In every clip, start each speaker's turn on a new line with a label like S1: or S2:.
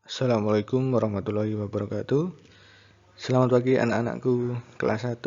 S1: Assalamualaikum warahmatullahi wabarakatuh. Selamat pagi anak-anakku kelas 1.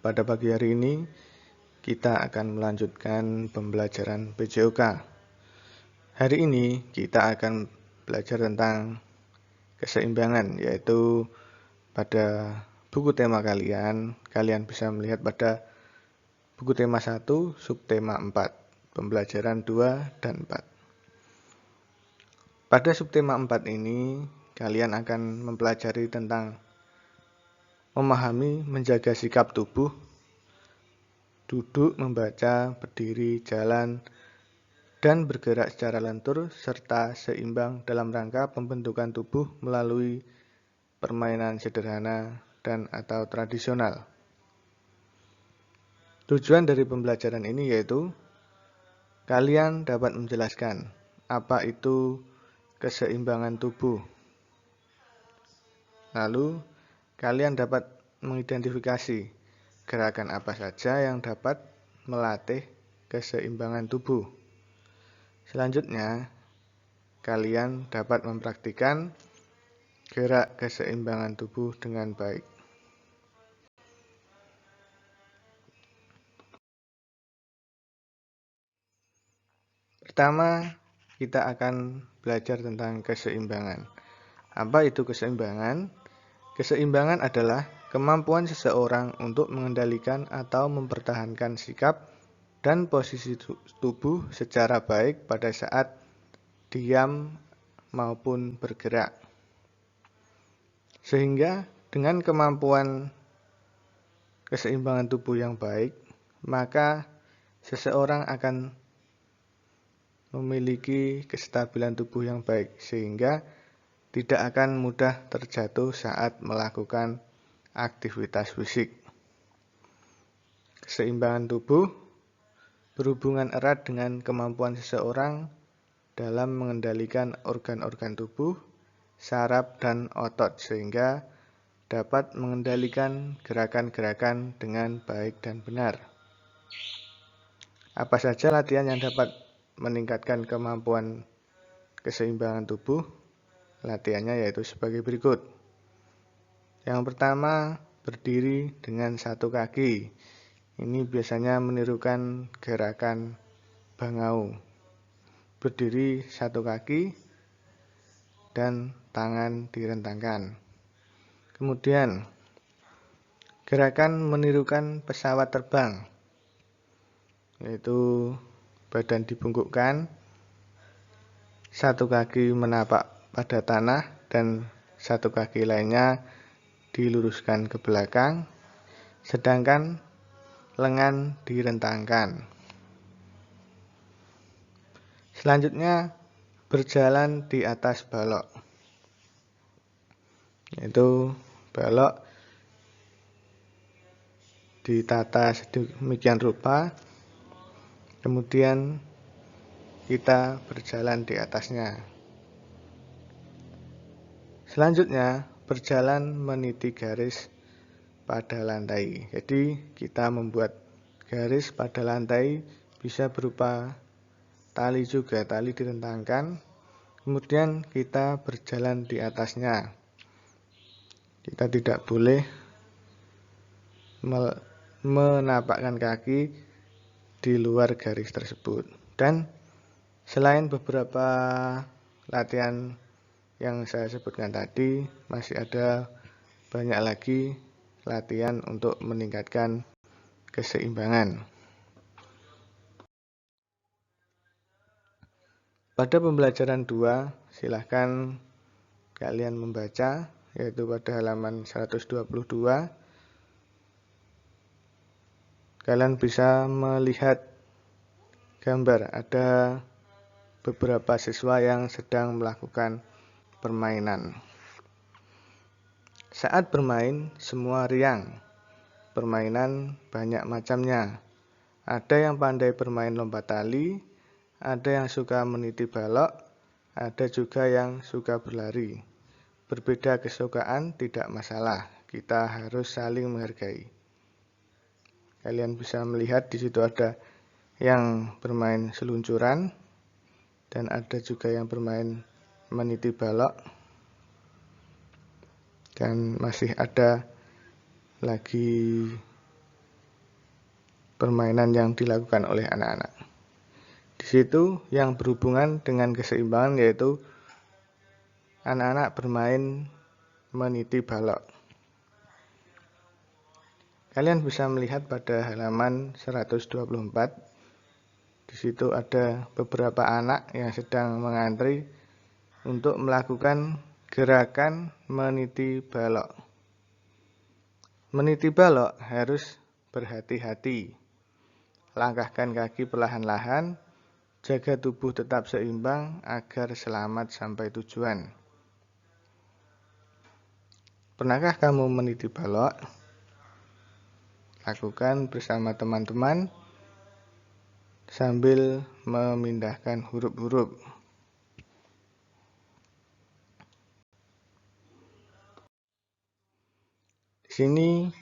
S1: Pada pagi hari ini kita akan melanjutkan pembelajaran PJOK. Hari ini kita akan belajar tentang keseimbangan, yaitu pada buku tema kalian bisa melihat pada buku tema 1, subtema 4, pembelajaran 2 dan 4. Pada subtema 4 ini, kalian akan mempelajari tentang memahami menjaga sikap tubuh, duduk, membaca, berdiri, jalan, dan bergerak secara lentur, serta seimbang dalam rangka pembentukan tubuh melalui permainan sederhana dan atau tradisional. Tujuan dari pembelajaran ini yaitu kalian dapat menjelaskan apa itu keseimbangan tubuh. Lalu, kalian dapat mengidentifikasi gerakan apa saja yang dapat melatih keseimbangan tubuh. Selanjutnya, kalian dapat mempraktikkan gerak keseimbangan tubuh dengan baik. Pertama, kita akan belajar tentang keseimbangan. Apa itu keseimbangan? Keseimbangan adalah kemampuan seseorang untuk mengendalikan atau mempertahankan sikap dan posisi tubuh secara baik pada saat diam maupun bergerak. Sehingga dengan kemampuan keseimbangan tubuh yang baik, maka seseorang akan memiliki kestabilan tubuh yang baik, sehingga tidak akan mudah terjatuh saat melakukan aktivitas fisik. Keseimbangan tubuh berhubungan erat dengan kemampuan seseorang dalam mengendalikan organ-organ tubuh, saraf, dan otot, sehingga dapat mengendalikan gerakan-gerakan dengan baik dan benar. Apa saja latihan yang dapat meningkatkan kemampuan keseimbangan tubuh? Latihannya yaitu sebagai berikut. Yang pertama, berdiri dengan satu kaki. Ini biasanya menirukan gerakan bangau. Berdiri satu kaki dan tangan direntangkan. Kemudian, gerakan menirukan pesawat terbang, yaitu badan dibungkukkan, satu kaki menapak pada tanah dan satu kaki lainnya diluruskan ke belakang, sedangkan lengan direntangkan. Selanjutnya, berjalan di atas balok, yaitu balok ditata sedemikian rupa, kemudian kita berjalan di atasnya. Selanjutnya, berjalan meniti garis pada lantai. Jadi, kita membuat garis pada lantai bisa berupa tali juga, tali direntangkan. Kemudian kita berjalan di atasnya. Kita tidak boleh menapakkan kaki di luar garis tersebut. Dan selain beberapa latihan yang saya sebutkan tadi, masih ada banyak lagi latihan untuk meningkatkan keseimbangan. Pada pembelajaran 2, silahkan kalian membaca, yaitu pada halaman 122. Kalian bisa melihat gambar, ada beberapa siswa yang sedang melakukan permainan. Saat bermain, semua riang. Permainan banyak macamnya. Ada yang pandai bermain lompat tali, ada yang suka meniti balok, ada juga yang suka berlari. Berbeda kesukaan tidak masalah, kita harus saling menghargai. Kalian bisa melihat di situ ada yang bermain seluncuran dan ada juga yang bermain meniti balok. Dan masih ada lagi permainan yang dilakukan oleh anak-anak. Di situ yang berhubungan dengan keseimbangan yaitu anak-anak bermain meniti balok. Kalian bisa melihat pada halaman 124. Di situ ada beberapa anak yang sedang mengantri untuk melakukan gerakan meniti balok. Meniti balok harus berhati-hati. Langkahkan kaki perlahan-lahan, jaga tubuh tetap seimbang agar selamat sampai tujuan. Pernahkah kamu meniti balok? Lakukan bersama teman-teman sambil memindahkan huruf-huruf. Di sini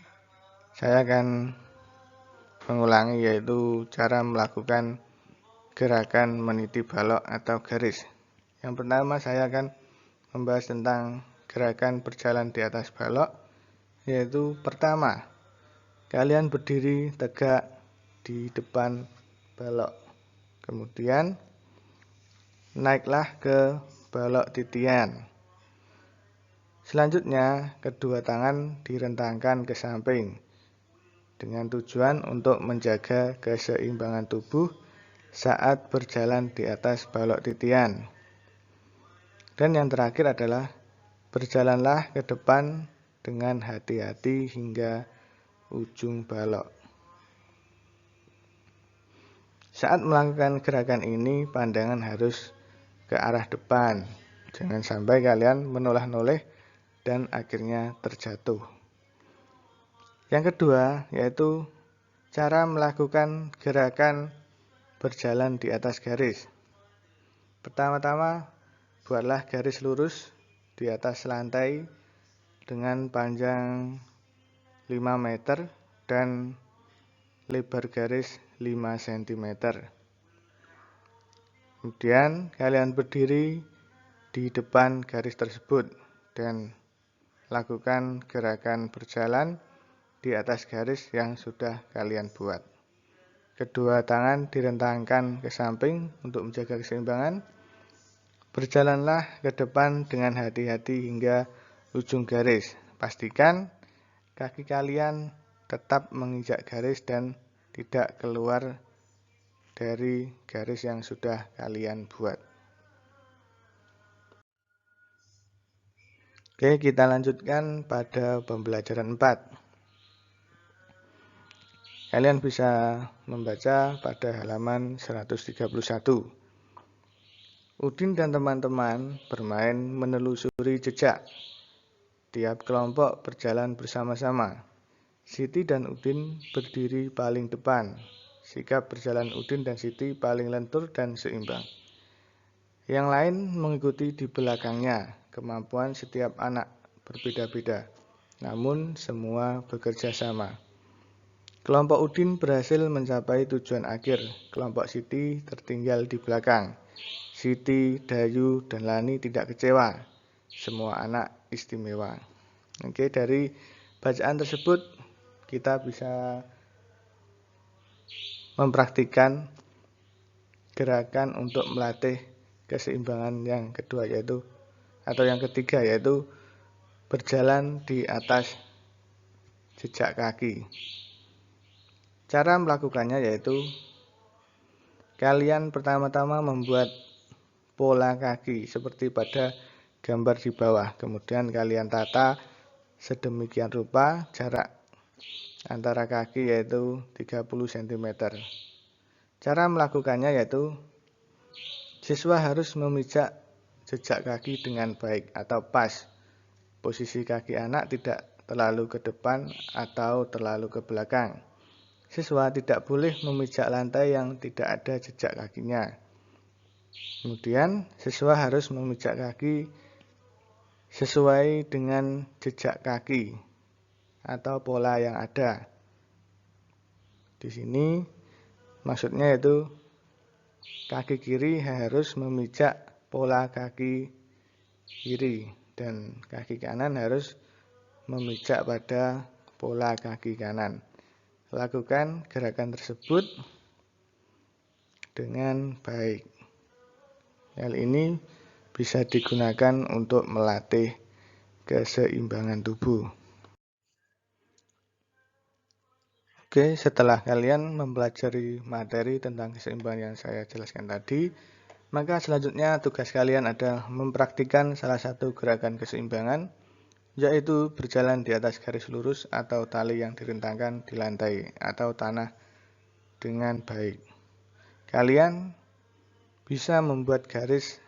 S1: saya akan mengulangi yaitu cara melakukan gerakan meniti balok atau garis. Yang pertama saya akan membahas tentang gerakan berjalan di atas balok, yaitu pertama, kalian berdiri tegak di depan balok. Kemudian naiklah ke balok titian. Selanjutnya, kedua tangan direntangkan ke samping dengan tujuan untuk menjaga keseimbangan tubuh saat berjalan di atas balok titian. Dan yang terakhir adalah berjalanlah ke depan dengan hati-hati hingga ujung balok. Saat melakukan gerakan ini, pandangan harus ke arah depan. Jangan sampai kalian menoleh-noleh dan akhirnya terjatuh. Yang kedua, yaitu cara melakukan gerakan berjalan di atas garis. Pertama-tama, buatlah garis lurus di atas lantai dengan panjang 5 meter dan lebar garis 5 cm. Kemudian kalian berdiri di depan garis tersebut dan lakukan gerakan berjalan di atas garis yang sudah kalian buat. Kedua tangan direntangkan ke samping untuk menjaga keseimbangan. Berjalanlah ke depan dengan hati-hati hingga ujung garis. Pastikan kaki kalian tetap menginjak garis dan tidak keluar dari garis yang sudah kalian buat. Oke, kita lanjutkan pada pembelajaran 4. Kalian bisa membaca pada halaman 131. Udin dan teman-teman bermain menelusuri jejak. Tiap kelompok berjalan bersama-sama. Siti dan Udin berdiri paling depan. Sikap berjalan Udin dan Siti paling lentur dan seimbang. Yang lain mengikuti di belakangnya. Kemampuan setiap anak berbeda-beda, namun semua bekerja sama. Kelompok Udin berhasil mencapai tujuan akhir. Kelompok Siti tertinggal di belakang. Siti, Dayu, dan Lani tidak kecewa. Semua anak istimewa. Oke, dari bacaan tersebut kita bisa mempraktikkan gerakan untuk melatih keseimbangan yang kedua yang ketiga yaitu berjalan di atas jejak kaki. Cara melakukannya yaitu kalian pertama-tama membuat pola kaki seperti pada gambar di bawah. Kemudian kalian tata sedemikian rupa jarak antara kaki yaitu 30 cm. Cara melakukannya yaitu siswa harus memijak jejak kaki dengan baik atau pas. Posisi kaki anak tidak terlalu ke depan atau terlalu ke belakang. Siswa tidak boleh memijak lantai yang tidak ada jejak kakinya. Kemudian siswa harus memijak kaki sesuai dengan jejak kaki atau pola yang ada. Di sini maksudnya yaitu kaki kiri harus memijak pola kaki kiri dan kaki kanan harus memijak pada pola kaki kanan. Lakukan gerakan tersebut dengan baik. Hal ini bisa digunakan untuk melatih keseimbangan tubuh. Oke, setelah kalian mempelajari materi tentang keseimbangan yang saya jelaskan tadi, maka selanjutnya tugas kalian adalah mempraktikkan salah satu gerakan keseimbangan, yaitu berjalan di atas garis lurus atau tali yang direntangkan di lantai atau tanah dengan baik. Kalian bisa membuat garis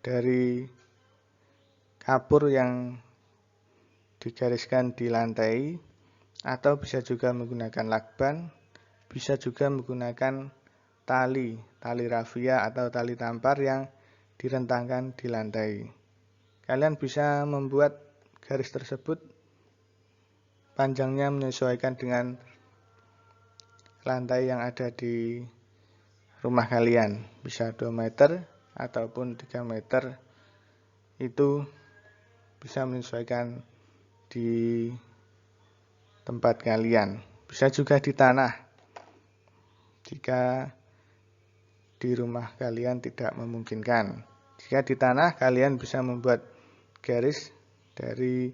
S1: dari kapur yang digariskan di lantai, atau bisa juga menggunakan lakban, bisa juga menggunakan tali rafia atau tali tampar yang direntangkan di lantai. Kalian bisa membuat garis tersebut panjangnya menyesuaikan dengan lantai yang ada di rumah kalian, bisa 2 meter ataupun 3 meter, itu bisa menyesuaikan di tempat kalian. Bisa juga di tanah jika di rumah kalian tidak memungkinkan. Jika di tanah, kalian bisa membuat garis dari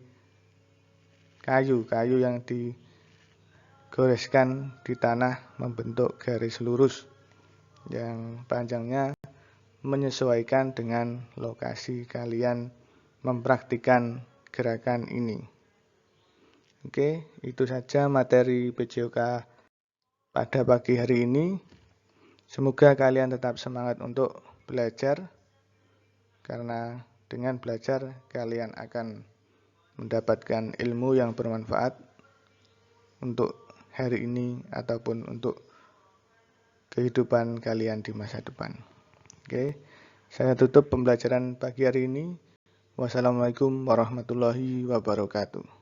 S1: kayu yang digoreskan di tanah membentuk garis lurus yang panjangnya menyesuaikan dengan lokasi kalian mempraktikkan gerakan ini. Oke, itu saja materi PJOK pada pagi hari ini. Semoga kalian tetap semangat untuk belajar, karena dengan belajar kalian akan mendapatkan ilmu yang bermanfaat untuk hari ini ataupun untuk kehidupan kalian di masa depan. Oke, saya tutup pembelajaran pagi hari ini. Wassalamualaikum warahmatullahi wabarakatuh.